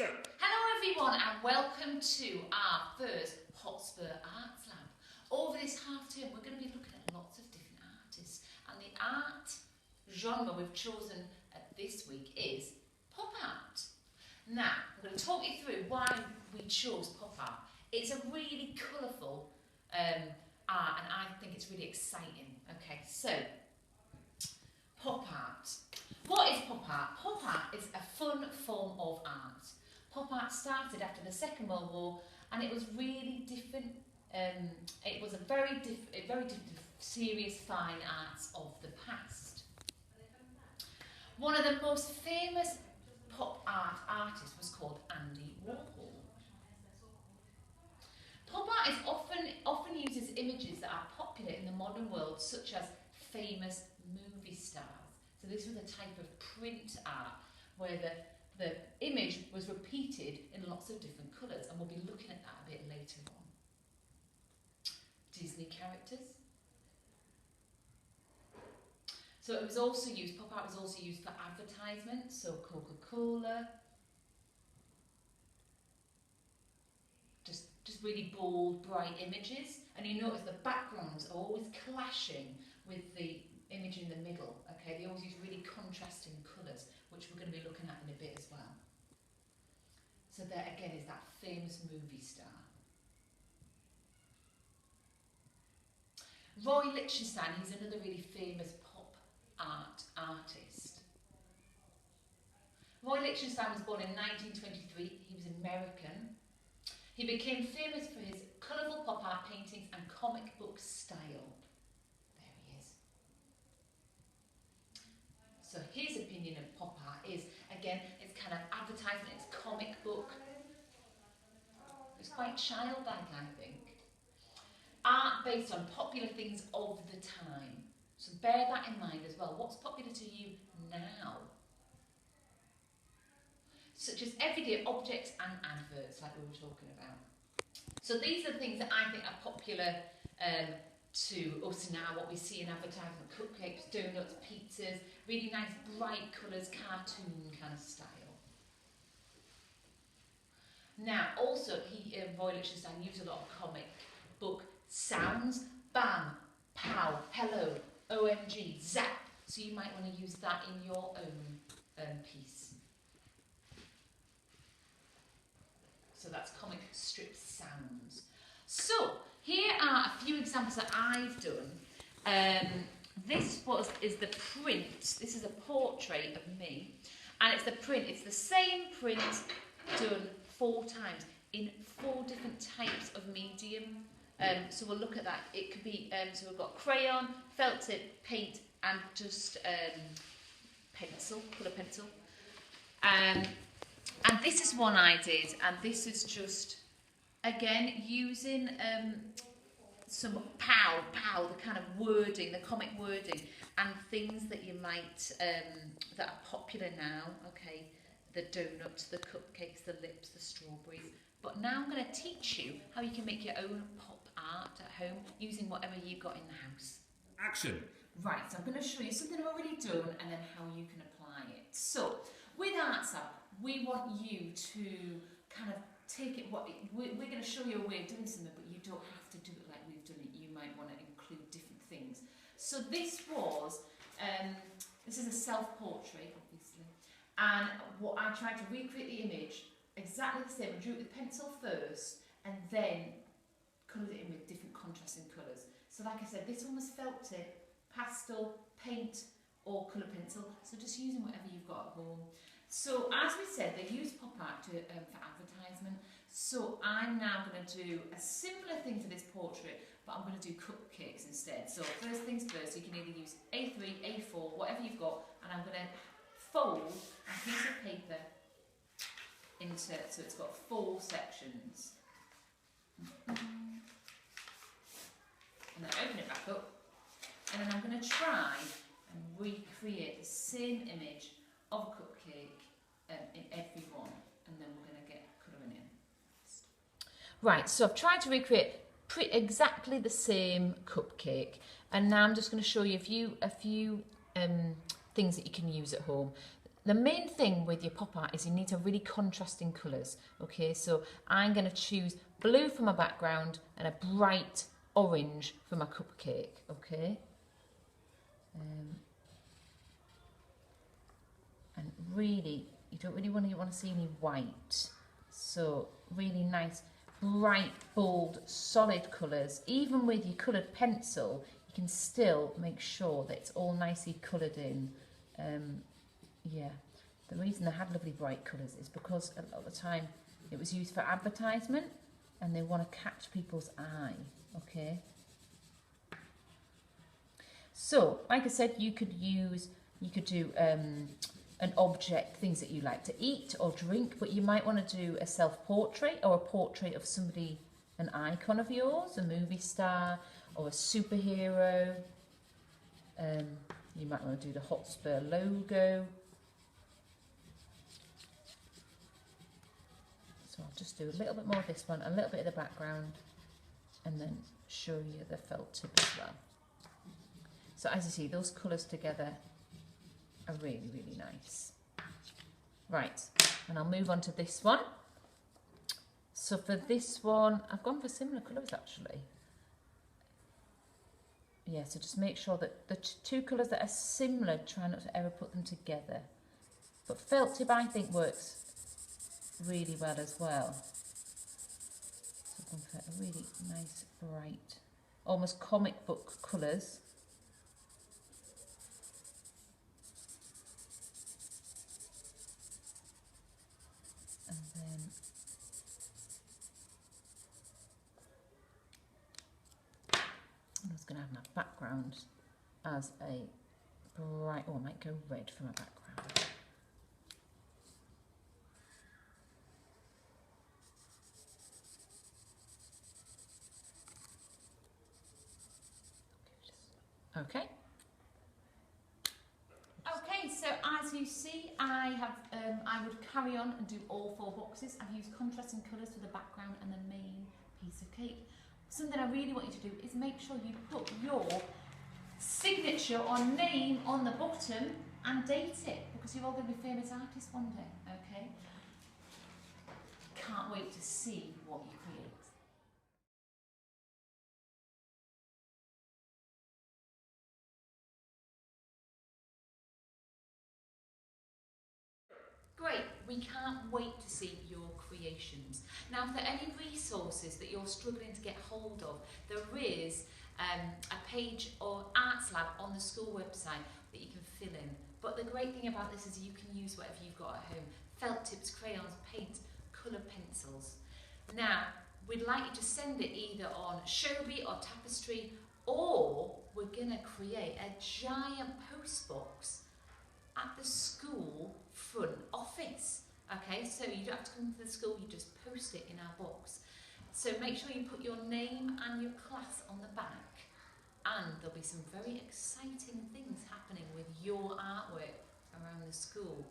Go! Hello everyone and welcome to our first Hotspur Arts Lab. Over this half term we're going to be looking at lots of different artists, and the art genre we've chosen this week is pop art. Now I'm going to talk you through why we chose pop art. It's a really colourful art and I think it's really exciting. Okay, so pop art. What is pop art? Pop art is a fun form of art. Pop art started after the Second World War, and it was really different. It was a very different, serious fine arts of the past. One of the most famous pop art artists was called Andy Warhol. Pop art is often uses images that are popular in the modern world, such as famous movie stars. So this was a type of print art where the image was repeated in lots of different colours, and we'll be looking at that a bit later on. Disney characters. So it was also used, pop art was also used for advertisement, so Coca-Cola. Just really bold, bright images, and you notice the backgrounds are always clashing with the image in the middle. Okay, they always use really contrasting colours, which we're going to be looking at in a bit as well. So there again is that famous movie star. Roy Lichtenstein, he's another really famous pop art artist. Roy Lichtenstein was born in 1923. He was American. He became famous for his colourful pop art paintings and comic book style. There he is. So his opinion of pop art is, again, it's kind of advertisement, it's comic book. It's quite childlike, I think. Art based on popular things of the time. So bear that in mind as well. What's popular to you now? Such as everyday objects and adverts, like we were talking about. So these are things that I think are popular to us now, what we see in advertisement: cupcakes, donuts, pizzas, really nice bright colours, cartoon kind of style. Now also, Roy Lichtenstein used a lot of comic book sounds: bam, pow, hello, OMG, zap. So you might want to use that in your own piece. So that's comic strip sounds. So here are a few examples that I've done. This is the print. This is a portrait of me, and it's the print. It's the same print done 4 times in 4 different types of medium. So we'll look at that. It could be, so we've got crayon, felt tip, paint, and just pencil, colour pencil. And this is one I did, and this is just, again, using some pow, the kind of wording, the comic wording, and things that you might, that are popular now, okay, the donuts, the cupcakes, the lips, the strawberries. But now I'm going to teach you how you can make your own pop art at home using whatever you've got in the house. Action! Right, so I'm going to show you something I've already done and then how you can apply it. So, with Arts Lab, we want you to kind of take it, we're going to show you a way of doing something, but you don't have to do it like we've done it. You might want to include different things. So this was, this is a self-portrait, obviously, and what I tried to recreate the image exactly the same. I drew it with pencil first, and then coloured it in with different contrasting colours. So like I said, this one was felt tip, pastel, paint, or colour pencil, so just using whatever you've got at home. So as we said, they use pop art for advertisement, so I'm now going to do a similar thing to this portrait, but I'm going to do cupcakes instead. So first things first, you can either use A3, A4, whatever you've got, and I'm going to fold a piece of paper into, so it's got 4 sections. And then open it back up, and then I'm going to try and recreate the same image of a cupcake in every one, and then we're going to get colouring in. Right, so I've tried to recreate exactly the same cupcake, and now I'm just going to show you a few things that you can use at home. the main thing with your pop art is you need to really contrasting colours. Okay, so I'm going to choose blue for my background and a bright orange for my cupcake. Okay. And really, you don't really want to see any white. So really nice, bright, bold, solid colours. Even with your coloured pencil, you can still make sure that it's all nicely coloured in. Yeah, the reason they had lovely bright colours is because a lot of the time it was used for advertisement and they want to catch people's eye. Okay. So, like I said, you could do an object, things that you like to eat or drink, but you might want to do a self-portrait or a portrait of somebody, an icon of yours, a movie star or a superhero. You might want to do the Hotspur logo. So I'll just do a little bit more of this one, a little bit of the background, and then show you the felt tip as well. So as you see, those colours together are really, really nice. Right, and I'll move on to this one. So for this one, I've gone for similar colours actually. Yeah, so just make sure that the two colours that are similar, try not to ever put them together. But felt tip I think works really well as well. So I've gone for a really nice, bright, almost comic book colours. And then I'm just going to have my background as a bright, or I might go red for my background. Okay. Okay, so as you see, I would carry on and do all 4 boxes. I've used contrasting colours for the background and the main piece of cake. Something I really want you to do is make sure you put your signature or name on the bottom and date it, because you're all going to be famous artists one day, okay? Can't wait to see what you create. Great, we can't wait to see your creations. Now, if there are any resources that you're struggling to get hold of, there is a page or Arts Lab on the school website that you can fill in. But the great thing about this is you can use whatever you've got at home. Felt tips, crayons, paint, colour pencils. Now, we'd like you to send it either on Showbie or Tapestry, or we're going to create a giant post box at the school front office. Okay, so you don't have to come to the school, you just post it in our box. So make sure you put your name and your class on the back, and there'll be some very exciting things happening with your artwork around the school.